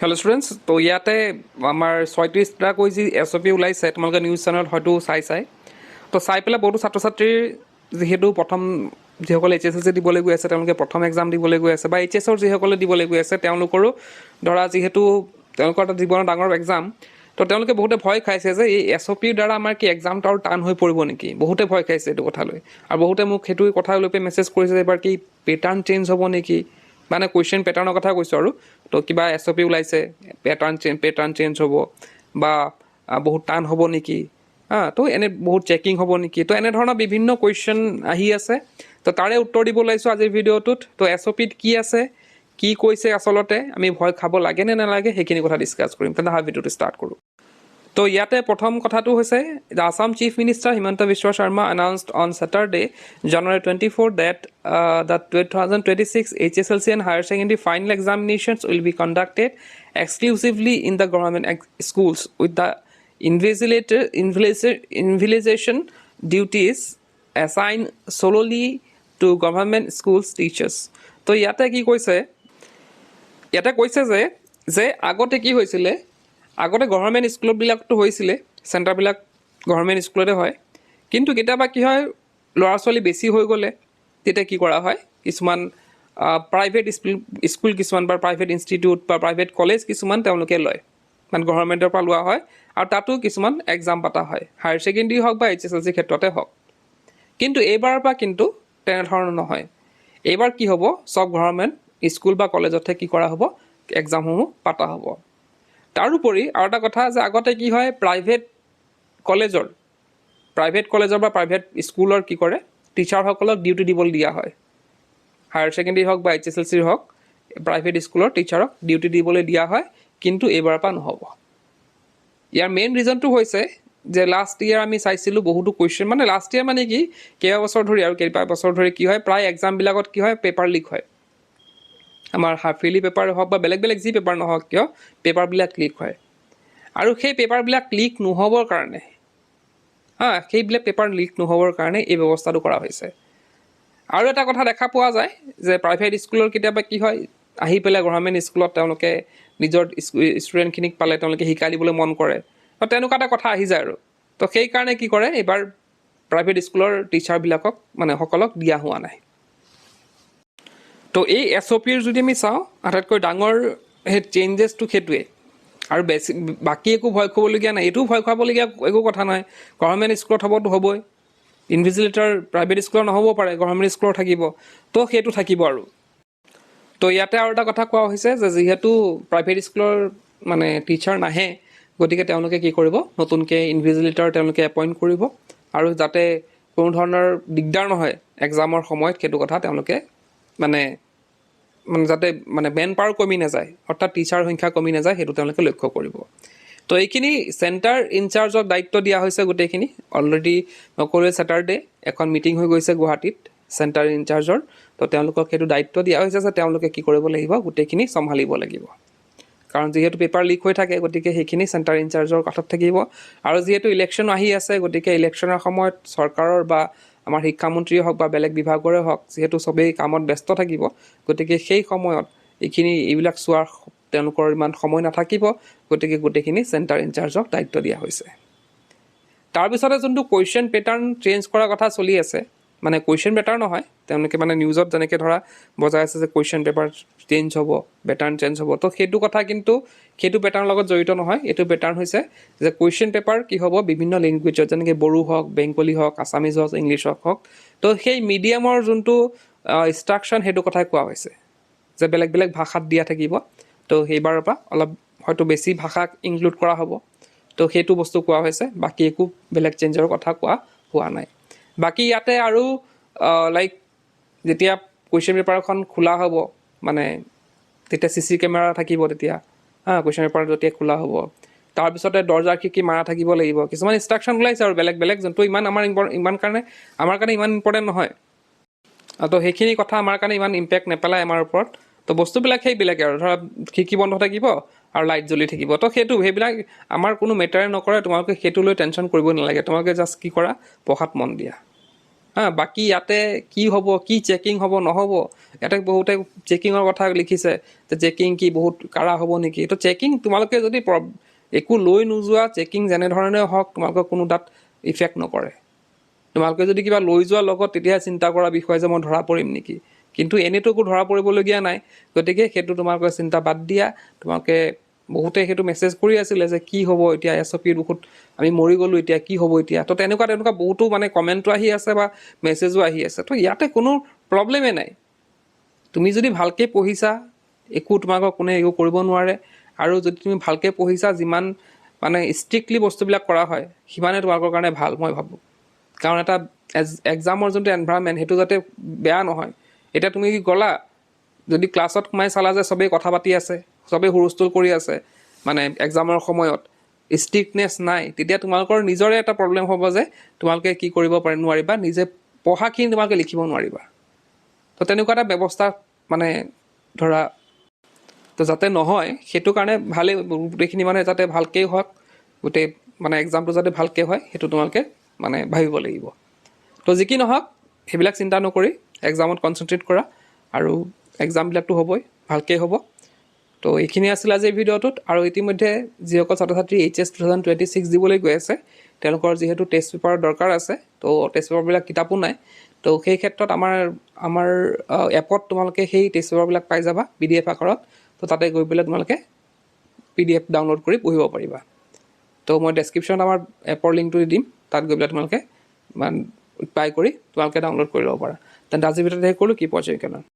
Hello' students, তো ইয়াতে আমাৰ 36টা যি SOP ওলাইছে, তোমালোকে নিউজ চেনেলত হয়তো চাই তো চাই পেলাই বহুতো ছাত্ৰ ছাত্ৰীৰ যিহেতু যিসকলে HSLC দিবলৈ গৈ আছে তেওঁলোকে প্ৰথম এক্সাম দিবলৈ গৈ আছে বা HSৰ যিসকলে দিবলৈ গৈ আছে তেওঁলোকৰো ধৰা যিহেতু তেওঁলোকৰ এটা জীৱনৰ ডাঙৰ এক্সাম, তো তেওঁলোকে বহুতে ভয় খাইছে যে এই SOPৰ দ্বাৰা আমাৰ কি এক্সামটো আৰু টান হৈ পৰিব নেকি। বহুতে ভয় খাইছে এইটো কথালৈ, আৰু বহুতে মোক সেইটো কথা লৈ পেলাই মেছেজ কৰিছে যে এবাৰ কি পেটাৰ্ণ চেঞ্জ হ'ব নেকি, মানে কুৱেশ্যন পেটাৰ্ণৰ কথা কৈছোঁ আৰু। তো কিবা SOP ওলাইছে, পেটাৰ্ণ চেঞ্জ হ'ব বা বহুত টান হ'ব নেকি, তো এনে বহুত চেকিং হ'ব নেকি, তো এনেধৰণৰ বিভিন্ন কুৱেশ্যন আহি আছে। তো তাৰে উত্তৰ দিব ওলাইছোঁ আজিৰ ভিডিঅ'টোত। তো SOPত কি আছে, কি কৈছে, আচলতে আমি ভয় খাব লাগে নে নালাগে সেইখিনি কথা ডিছকাছ কৰিম। তেন্তে ভিডিঅ'টো ষ্টাৰ্ট কৰোঁ। তো ইয়াতে প্ৰথম কথাটো হৈছে the Assam chief minister Himanta Biswa Sarma announced on Saturday, January 24, that the 2026 HSLC and higher secondary final examinations will be conducted exclusively in the government schools with the invigilation duties assigned solely to government schools teachers. তো ইয়াতে কি কৈছে, যে আগতে কি হৈছিলে, আগতে government স্কুলবিলাকতো হৈছিলে, চেণ্টাৰবিলাক গভৰ্ণমেণ্ট স্কুলতে হয়, কিন্তু কেতিয়াবা কি হয় ল'ৰা ছোৱালী বেছি হৈ গ'লে তেতিয়া কি কৰা হয়, কিছুমান প্ৰাইভেট স্কুল কিছুমান বা প্ৰাইভেট ইনষ্টিটিউট বা প্ৰাইভেট কলেজ কিছুমান তেওঁলোকে লয়, মানে গভৰ্ণমেণ্টৰ পৰা লোৱা হয়, আৰু তাতো কিছুমান এক্সাম পতা হয়, হায়াৰ ছেকেণ্ডেৰী হওক বা HSLC ক্ষেত্ৰতে হওক। কিন্তু এইবাৰৰ পৰা কিন্তু তেনেধৰণৰ নহয়। এইবাৰ কি হ'ব, চব গভৰ্ণমেণ্ট স্কুল বা কলেজতহে কি কৰা হ'ব, এক্সামসমূহ পতা হ'ব। তাৰোপৰি আৰু এটা কথা যে আগতে কি হয়, প্ৰাইভেট কলেজৰ বা প্ৰাইভেট স্কুলৰ কি কৰে, টিচাৰসকলক ডিউটি দিবলৈ দিয়া হয়। হায়াৰ ছেকেণ্ডেৰী হওক বা HSLC হওক, প্ৰাইভেট স্কুলৰ টিচাৰক ডিউটি দিবলৈ দিয়া হয়, কিন্তু এইবাৰৰ পৰা নহ'ব। ইয়াৰ মেইন ৰিজনটো হৈছে যে লাষ্ট ইয়েৰ আমি চাইছিলোঁ বহুতো কুৱেশ্যন, মানে লাষ্ট ইয়েৰ মানে কি কেইবছৰ ধৰি কি হয়, প্ৰায় এক্সামবিলাকত কি হয়, পেপাৰ লিক হয়। আমাৰ হাফ-ইয়াৰলি পেপাৰ হওক বা বেলেগ যি পেপাৰ নহওক কিয়, পেপাৰবিলাক লিক হয়। আৰু সেই পেপাৰবিলাক লিক নহ'বৰ কাৰণে এই ব্যৱস্থাটো কৰা হৈছে। আৰু এটা কথা দেখা পোৱা যায় যে প্ৰাইভেট স্কুলৰ কেতিয়াবা কি হয়, আহি পেলাই গভৰ্ণমেণ্ট স্কুলত তেওঁলোকে নিজৰ ষ্টুডেণ্টখিনিক পালে তেওঁলোকে শিকাই দিবলৈ মন কৰে, তো তেনেকুৱা এটা কথা আহি যায় আৰু। তো সেইকাৰণে কি কৰে, এইবাৰ প্ৰাইভেট স্কুলৰ টিচাৰবিলাকক সকলক দিয়া হোৱা নাই। তো এই SOPৰ যদি আমি চাওঁ, আটাইতকৈ ডাঙৰ সেই চেঞ্জেছটো সেইটোৱে, আৰু বাকী একো ভয় খাবলগীয়া নাই। এইটোও ভয় খাবলগীয়া একো কথা নাই, গভৰ্ণমেণ্ট স্কুলত হ'বই, ইনভিজিলেটৰ প্ৰাইভেট স্কুলত নহ'ব পাৰে, গভৰ্ণমেণ্ট স্কুলত থাকিব, তো সেইটো থাকিব আৰু। তো ইয়াতে আৰু এটা কথা কোৱা হৈছে যে যিহেতু প্ৰাইভেট স্কুলৰ টিচাৰ নাহে, গতিকে তেওঁলোকে কি কৰিব, নতুনকৈ ইনভিজিলেটৰ তেওঁলোকে এপইণ্ট কৰিব, আৰু যাতে কোনো ধৰণৰ দিগদাৰ নহয় এক্সামৰ সময়ত, সেইটো কথা তেওঁলোকে যাতে মেন পাৱাৰ কমি নাযায়, অৰ্থাৎ টিচাৰ সংখ্যা কমি নাযায়, সেইটো তেওঁলোকে লক্ষ্য কৰিব। তো এইখিনি চেণ্টাৰ ইনচাৰ্জক দায়িত্ব দিয়া হৈছে গোটেইখিনি। অলৰেডি নকৰিলে ছেটাৰডে এখন মিটিং হৈ গৈছে গুৱাহাটীত চেণ্টাৰ ইনচাৰ্জৰ, তো তেওঁলোকক সেইটো দায়িত্ব দিয়া হৈছে যে তেওঁলোকে কি কৰিব লাগিব, গোটেইখিনি চম্ভালিব লাগিব। কাৰণ যিহেতু পেপাৰ লিক হৈ থাকে, গতিকে সেইখিনি চেণ্টাৰ ইনচাৰ্জৰ কাষত থাকিব। আৰু যিহেতু ইলেকশ্যন আহি আছে, গতিকে ইলেকশ্যনৰ সময়ত চৰকাৰৰ বা আমাৰ শিক্ষামন্ত্ৰীয়ে হওক বা বেলেগ বিভাগৰে হওক, যিহেতু চবেই কামত ব্যস্ত থাকিব, গতিকে সেই সময়ত এইবিলাক চোৱাৰ তেওঁলোকৰ ইমান সময় নাথাকিব, গতিকে গোটেইখিনি চেণ্টাৰ ইনচাৰ্জক দায়িত্ব দিয়া হৈছে। তাৰপিছতে যোনটো কুৱেশ্যন পেটাৰ্ণ চেঞ্জ কৰাৰ কথা চলি আছে, কুৱেশ্যন পেটাৰ্ণ নহয়, তেওঁলোকে নিউজত যেনেকৈ ধৰা বজাই আছে যে কুৱেশ্যন পেপাৰ চেঞ্জ হ'ব, পেটাৰ্ণ চেঞ্জ হ'ব, তো সেইটো কথা কিন্তু সেইটো পেটাৰ্ণৰ লগত জড়িত নহয়। এইটো পেটাৰ্ণ হৈছে যে কুৱেশ্যন পেপাৰ কি হ'ব, বিভিন্ন লেংগুৱেজত, যেনেকৈ বড়ো হওক, বেংগলী হওক, আছামিজ হওক, ইংলিছ হওক, তো সেই মিডিয়ামৰ যোনটো ইনষ্ট্ৰাকশ্যন, সেইটো কথাই কোৱা হৈছে যে বেলেগ ভাষাত দিয়া থাকিব। তো সেইবাৰৰ পৰা অলপ হয়তো বেছি ভাষাক ইনক্লুড কৰা হ'ব, তো সেইটো বস্তু কোৱা হৈছে। বাকী একো বেলেগ চেঞ্জৰ কথা কোৱা হোৱা নাই। বাকী ইয়াতে আৰু যেতিয়া কুৱেশ্যন পেপাৰখন খোলা হ'ব, তেতিয়া CC কেমেৰা থাকিব, তেতিয়া কুৱেশ্যন পেপাৰ যেতিয়া খোলা হ'ব, তাৰপিছতে দৰ্জাৰ খিৰিকী মাৰা থাকিব লাগিব। কিছুমান ইনষ্ট্ৰাকশ্যন ওলাইছে আৰু বেলেগ যোনটো আমাৰ কাৰণে ইমান ইম্পৰ্টেণ্ট নহয়, তো সেইখিনি কথা আমাৰ কাৰণে ইমান ইম্পেক্ট নেপেলায় আমাৰ ওপৰত। তো বস্তুবিলাক সেইবিলাকে আৰু, ধৰা খিৰিকী বন্ধ থাকিব আৰু লাইট জ্বলি থাকিব, তো সেইবিলাক আমাৰ কোনো মেটাৰে নকৰে। তোমালোকে সেইটো লৈ টেনশ্যন কৰিব নালাগে, তোমালোকে জাষ্ট কি কৰা, পঢ়াত মন দিয়া। বাকী ইয়াতে কি হ'ব, কি চেকিং হ'ব নহ'ব, ইয়াতে বহুতে চেকিঙৰ কথা লিখিছে যে চেকিং কি বহুত কাৰা হ'ব নেকি। তো চেকিং তোমালোকে যদি একো লৈ নোযোৱা, চেকিং যেনেধৰণে হওক তোমালোকৰ কোনো তাত ইফেক্ট নকৰে। তোমালোকে যদি কিবা লৈ যোৱাৰ লগত তেতিয়াহে চিন্তা কৰা বিষয় যে মই ধৰা পৰিম নেকি, কিন্তু এনেতো একো ধৰা পৰিবলগীয়া নাই। গতিকে সেইটো তোমালোকে চিন্তা বাদ দিয়া। তোমালোকে বহুতে সেইটো মেছেজ কৰি আছিলে যে কি হ'ব এতিয়া, SOP বহুত আমি মৰি গ'লোঁ, এতিয়া কি হ'ব এতিয়া। তো তেনেকুৱা বহুতো মানে কমেণ্টো আহি আছে বা মেছেজো আহি আছে। তো ইয়াতে কোনো প্ৰব্লেমেই নাই। তুমি যদি ভালকৈ পঢ়িছা, একো তোমালোকৰ কোনে একো কৰিব নোৱাৰে। আৰু যদি তুমি ভালকৈ পঢ়িছা, যিমান মানে ষ্ট্ৰিক্টলি বস্তুবিলাক কৰা হয় সিমানে তোমালোকৰ কাৰণে ভাল মই ভাবোঁ। কাৰণ এটা এক্সামৰ যোনটো এনভাইৰনমেণ্ট সেইটো যাতে বেয়া নহয়। এতিয়া তুমি গ'লা, যদি ক্লাছত সোমাই চালা যে চবেই কথা পাতি আছে, চবেই হুলস্থুল কৰি আছে, মানে এক্সামৰ সময়ত ষ্ট্ৰিক্টনেছ নাই, তেতিয়া তোমালোকৰ নিজৰে এটা প্ৰব্লেম হ'ব যে তোমালোকে কি কৰিব নোৱাৰিবা, নিজে পঢ়াখিনি তোমালোকে লিখিব নোৱাৰিবা। তো তেনেকুৱা এটা ব্যৱস্থা মানে ধৰা তো যাতে নহয়, সেইটো কাৰণে ভালেই গোটেইখিনি মানে যাতে ভালকেই হওক, গোটেই মানে এক্সামটো যাতে ভালকৈ হয় সেইটো তোমালোকে মানে ভাবিব লাগিব। তো যি কি নহওক সেইবিলাক চিন্তা নকৰি এক্সামত কনচেনট্ৰেট কৰা, আৰু এক্সামবিলাকতো হ'বই, ভালকৈ হ'ব। তো এইখিনি আছিল আজিৰ ভিডিঅ'টোত। আৰু ইতিমধ্যে যিসকল ছাত্ৰ ছাত্ৰী HS 2026 দিবলৈ গৈ আছে, তেওঁলোকৰ যিহেতু টেষ্ট পেপাৰৰ দৰকাৰ আছে, তো টেষ্ট পেপাৰবিলাক কিতাপো নাই। তো সেই ক্ষেত্ৰত আমাৰ এপত তোমালোকে সেই টেষ্ট পেপাৰবিলাক পাই যাবা PDF আকাৰত। তো তাতে গৈ পেলাই তোমালোকে PDF ডাউনলোড কৰি পঢ়িব পাৰিবা। তো মই ডেছক্ৰিপশ্যনত আমাৰ এপৰ লিংকটো দি দিম, তাত গৈ পেলাই তোমালোকে পাই কৰি তোমালোকে ডাউনলোড কৰি ল'ব পাৰা। তেন্তে আজিৰ ভিডিঅ'ত শেষ কৰোঁ। কি পৰ্যায়ক্ৰমে